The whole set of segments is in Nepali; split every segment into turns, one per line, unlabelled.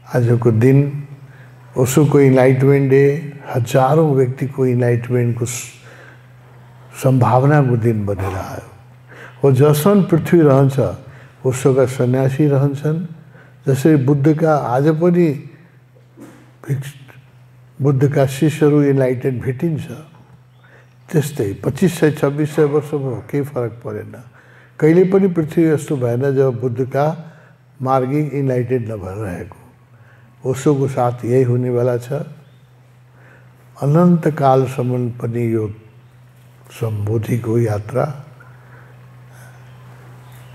आजको दिन ओशोको इन्लाइटमेन्ट डे हजारौं व्यक्तिको इन्लाइटमेन्टको सम्भावनाको दिन बनेर आयो हो। जसमा पृथ्वी रहन्छ ओशोका सन्यासी रहन्छन्। जसरी बुद्धका आज पनि बुद्धका शिष्यहरू इन्लाइटेड भेटिन्छ, त्यस्तै 2500-2600 वर्ष भयो, केही फरक परेन। कहिले पनि पृथ्वी यस्तो भएन जब बुद्धका मार्गी इन्लाइटेड नभएर रहेको। ओशोको साथ यही हुनेवाला छ। अनन्तकालसम्म पनि यो सम्बोधिको यात्रा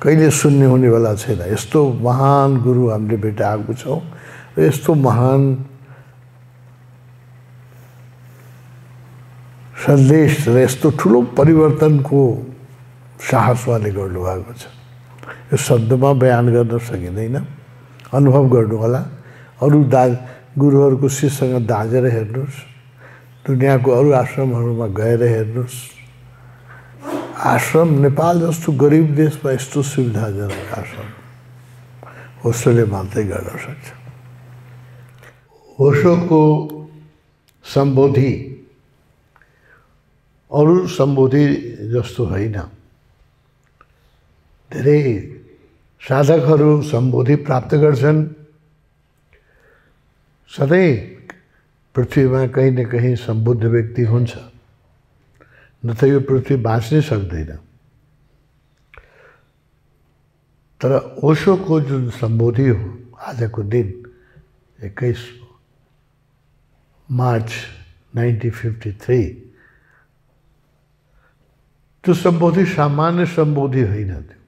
कहिले शून्य हुनेवाला छैन। यस्तो महान गुरु हामीले भेटाएको छौँ र यस्तो महान सन्देश र यस्तो ठुलो परिवर्तनको साहस उहाँले गर्नुभएको छ। यो शब्दमा बयान गर्न सकिँदैन, अनुभव गर्नु होला। अरू गुरुहरूको शिष्यसँग दाँजेर हेर्नुहोस्, दुनियाँको अरू आश्रमहरूमा गएर हेर्नुहोस्। आश्रम नेपाल जस्तो गरिब देशमा यस्तो सुविधाजनक आश्रम ओशोले मात्रै गर्न सक्छ। ओशोको सम्बोधि अरू सम्बोधि जस्तो होइन। धेरै साधकहरू सम्बोधि प्राप्त गर्छन्। सधैँ पृथ्वीमा कहीँ न कहीँ सम्बुद्ध व्यक्ति हुन्छ, न त यो पृथ्वी बाँच्नै सक्दैन। तर ओशोको जुन सम्बोधि हो आजको दिन 21 मार्च 1953, त्यो सम्बोधि सामान्य सम्बोधि होइन। त्यो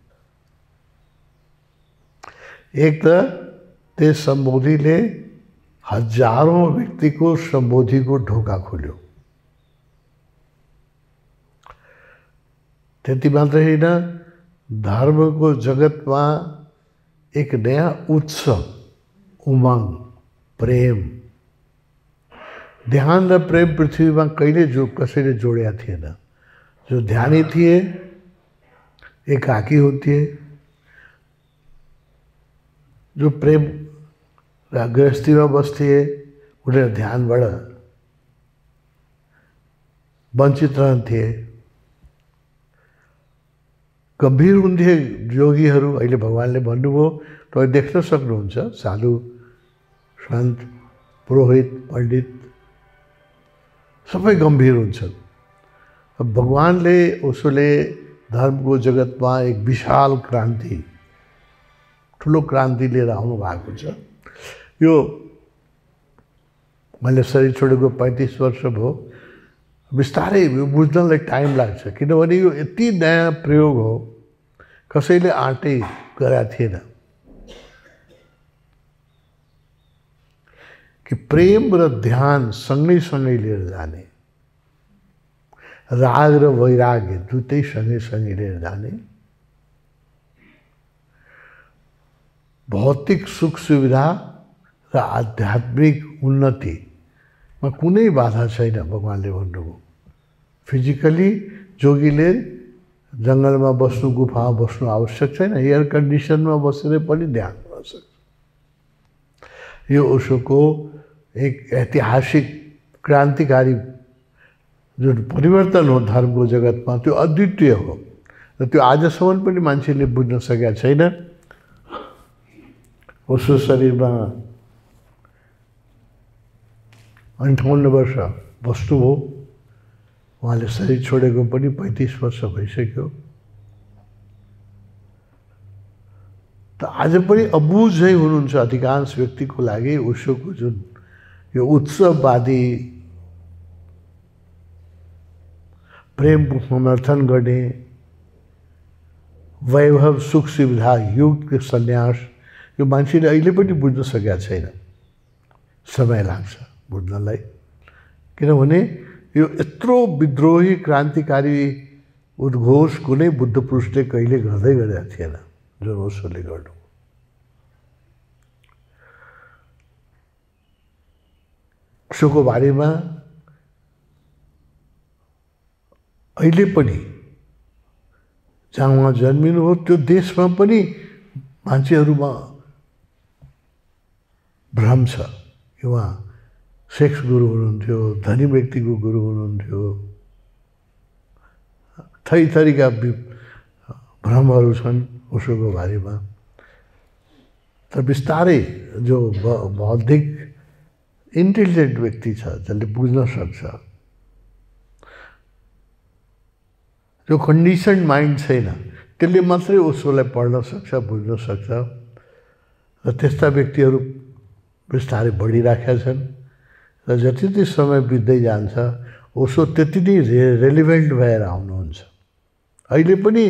एक त त्यस सम्बोधिले हजारौं व्यक्तिको सम्बोधिको ढोका खोल्यो। त्यति मात्रै होइन, धर्मको जगतमा एक नयाँ उत्सव, उमंग, प्रेम, ध्यान र प्रेम पृथ्वीमा कहिले कसैले जोडेका थिएन। जो ध्यानी थिए, एकाकी हुन्थे, जो प्रेम र गृहस्थीमा बस्थे, उनीहरू ध्यानबाट वञ्चित रहन्थे। गम्भीर हुन्थे योगीहरू। अहिले भगवानले भन्नुभयो, तपाईँ देख्न सक्नुहुन्छ, साधु, सन्त, पुरोहित, पण्डित सबै गम्भीर हुन्छन्। भगवानले ओशोले धर्मको जगतमा एक विशाल क्रान्ति, ठुलो क्रान्ति लिएर आउनु भएको छ। यो मैले शरीर छोडेको 35 वर्ष भयो। बिस्तारै बुझ्नलाई टाइम लाग्छ, किनभने यो यति नयाँ प्रयोग हो, कसैले आँटै गरेका थिएन कि प्रेम र ध्यान सँगै सँगै लिएर जाने, राग र वैराग्य दुईटै सँगै सँगै लिएर जाने। भौतिक सुख सुविधा र आध्यात्मिक उन्नतिमा कुनै बाधा छैन। भगवानले भन्नुभयो, फिजिकली जोगीले जङ्गलमा बस्नु, गुफामा बस्नु आवश्यक छैन, एयर कन्डिसनमा बसेर पनि ध्यान गर्न सक्छ। यो ओशोको एक ऐतिहासिक क्रान्तिकारी जुन परिवर्तन हो धर्मको जगतमा, त्यो अद्वितीय हो र त्यो आजसम्म पनि मान्छेले बुझ्न सकेका छैन। ओशो शरीरमा 58 वर्ष बस्नुभयो। उहाँले शरीर छोडेको पनि 35 वर्ष भइसक्यो। त आज पनि अबुझै हुनुहुन्छ अधिकांश व्यक्तिको लागि ओशोको जुन यो उत्सववादी प्रेमको समर्थन गर्ने, वैभव सुख सुविधा युगको सन्यास, यो मान्छेले अहिले पनि बुझ्न सकेका छैन। समय लाग्छ बुझ्नलाई, किनभने यो यत्रो विद्रोही क्रान्तिकारी उद्घोष कुनै बुद्ध पुरुषले कहिले गर्दै गरेका थिएन जुन ओशोले गर्नु। ओशोको बारेमा अहिले पनि जहाँ उहाँ जन्मिनु हो त्यो देशमा पनि मान्छेहरूमा भ्रम छ कि उहाँ सेक्स गुरु हुनुहुन्थ्यो, धनी व्यक्तिको गुरु हुनुहुन्थ्यो। थरीका भ्रमहरू छन् उसोको बारेमा। तर बिस्तारै जो बौद्धिक इन्टेलिजेन्ट व्यक्ति छ, जसले बुझ्न सक्छ, जो कन्डिसन माइन्ड छैन, त्यसले मात्रै उसोलाई पढ्न सक्छ, बुझ्न सक्छ। र त्यस्ता व्यक्तिहरू बिस्तारै बढिराखेका छन् र जति जति समय बित्दै जान्छ उसो त्यति नै रेलिभेन्ट भएर आउनुहुन्छ। अहिले पनि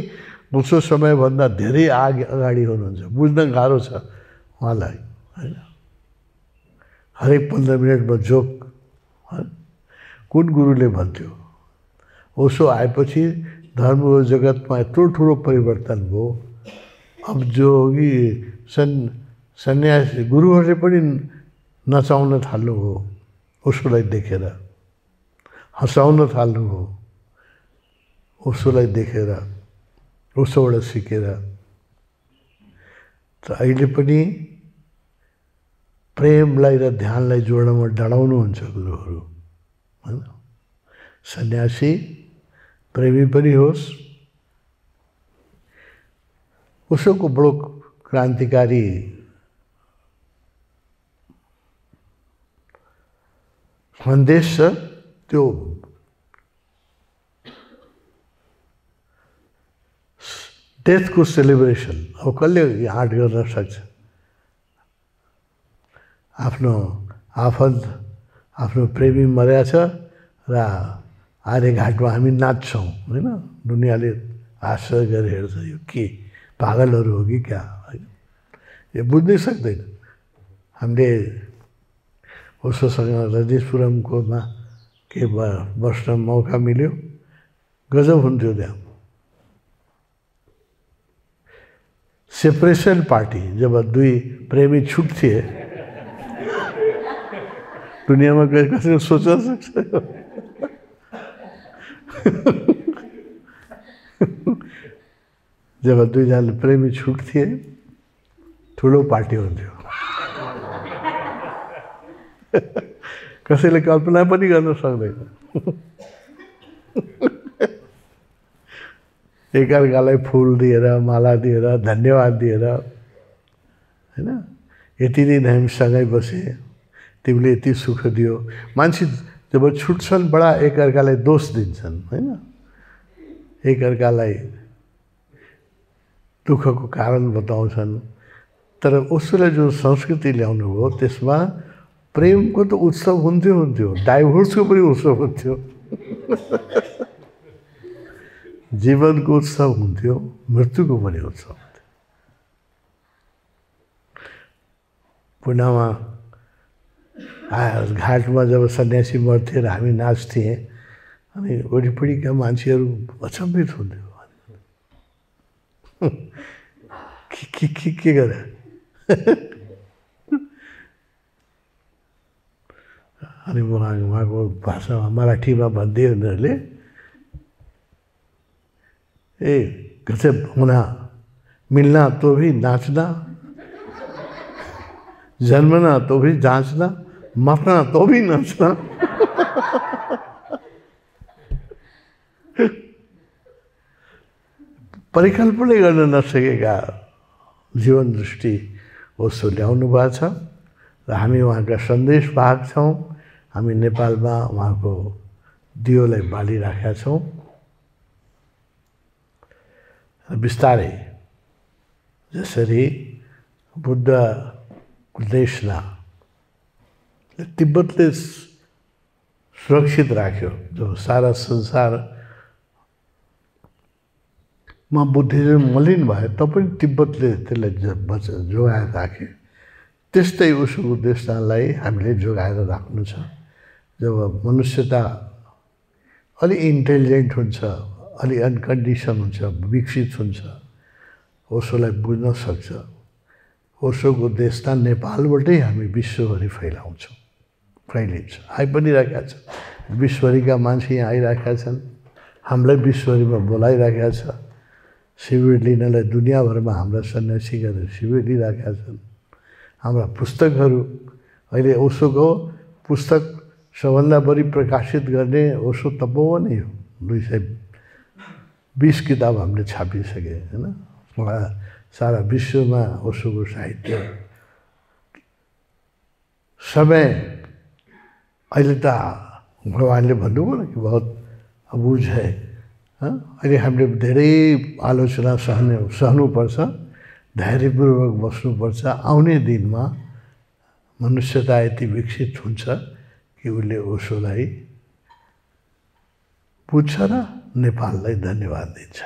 उसो समयभन्दा धेरै अगाडि हुनुहुन्छ। बुझ्न गाह्रो छ उहाँलाई, होइन? हरेक 15 मिनटमा जोक। कुन गुरुले भन्थ्यो ओसो आएपछि धर्म जगतमा यत्रो ठुलो परिवर्तन भयो। अब जो सन्यासी गुरुहरूले पनि नचाउन थाल्नुभयो उसोलाई देखेर, हँसाउन थाल्नुभयो उसोलाई देखेर, उसोबाट सिकेर। त अहिले पनि प्रेमलाई र ध्यानलाई जोड्नमा डराउनुहुन्छ गुरुहरू, होइन? सन्यासी प्रेमी पनि होस्। उसोको बडो क्रान्तिकारी सन्देश छ। त्यो डेथको सेलिब्रेसन अब कसले याद गर्न सक्छ? आफ्नो आफन्त, आफ्नो प्रेमी मर्या छ र आर्यघाटमा हामी नाच्छौँ, होइन? दुनियाँले आश्चर्य गरेर हेर्छ, यो के पागलहरू हो कि क्या, होइन? यो बुझ्नै सक्दैन। हामीले उसोसँग रजनीशपुरमकोमा के बस्न मौका मिल्यो, गजब हुन्थ्यो त्यहाँ। सेपरेसन पार्टी, जब दुई प्रेमी छुट्थे, दुनियाँमा कसैले सोच्न सक्छ? जब दुईजना प्रेमी छुट्थे ठुलो पार्टी हुन्थ्यो। कसैले कल्पना पनि गर्न सक्दैन। एकअर्कालाई फुल दिएर, माला दिएर, धन्यवाद दिएर, होइन? यति दिन हामी सँगै बसे, तिमीले यति सुख दियो। मान्छे जब छुट्छन् बडा एकअर्कालाई दोष दिन्छन्, होइन? एकअर्कालाई दुःखको कारण बताउँछन्। तर उसले जो संस्कृति ल्याउनु भयो त्यसमा प्रेमको त उत्सव हुन्थ्यो, डाइभोर्सको पनि उत्सव हुन्थ्यो, जीवनको उत्सव हुन्थ्यो, मृत्युको पनि उत्सव हुन्थ्यो। पुनामा घाटमा जब सन्यासी मर्थे र हामी नाच्थे, अनि वरिपरिका मान्छेहरू अचम्भित हुन्थ्यो। के गरे? अनि उहाँको भाषामा मराठीमा भन्दै उनीहरूले, ए गजब होना, मिलना तो भी नाचना, जन्मना तो भी जांचना, मरना तो भी नाचना। परिकल्पना गर्न नसकेका जीवन दृष्टि उसो ल्याउनु भएको छ र हामी उहाँका सन्देश वाहक छौँ। हामी नेपालमा उहाँको दियोलाई बालिराखेका छौँ। बिस्तारै जसरी बुद्ध देशलाई तिब्बतले सुरक्षित राख्यो, जब सारा संसारमा बुद्धिज्म मलिन भयो तब पनि तिब्बतले त्यसलाई जोगाएर राखे। त्यस्तै उसको देशलाई हामीले जोगाएर राख्नु छ। जब मनुष्यता अलि इन्टेलिजेन्ट हुन्छ, अलि अनकन्डिसन हुन्छ, विकसित हुन्छ, ओसोलाई बुझ्न सक्छ, ओसोको देशता नेपालबाटै हामी विश्वभरि फैलिन्छ। आइ पनि रहेका छन्, विश्वभरिका मान्छे यहाँ आइरहेका छन्, हामीलाई विश्वभरिमा बोलाइरहेका छ। शिविर लिनलाई दुनियाँभरमा हाम्रा सन्यासी गरेर शिविर लिइरहेका छन्। हाम्रा पुस्तकहरू अहिले ओशोको पुस्तक सबभन्दा बढी प्रकाशित गर्ने ओशो तपोवन नै हो। 220 किताब हामीले छापिसके होइन। सारा विश्वमा ओशोको साहित्य समय अहिले त भगवान्ले भन्नुभयो न कि बहुत अबुझ है। अहिले हामीले धेरै आलोचना सहनुपर्छ, धैर्यपूर्वक बस्नुपर्छ। आउने दिनमा मनुष्यता यति विकसित हुन्छ कि उसले ओशोलाई पुज्छ र नेपाललाई धन्यवाद दिन्छ।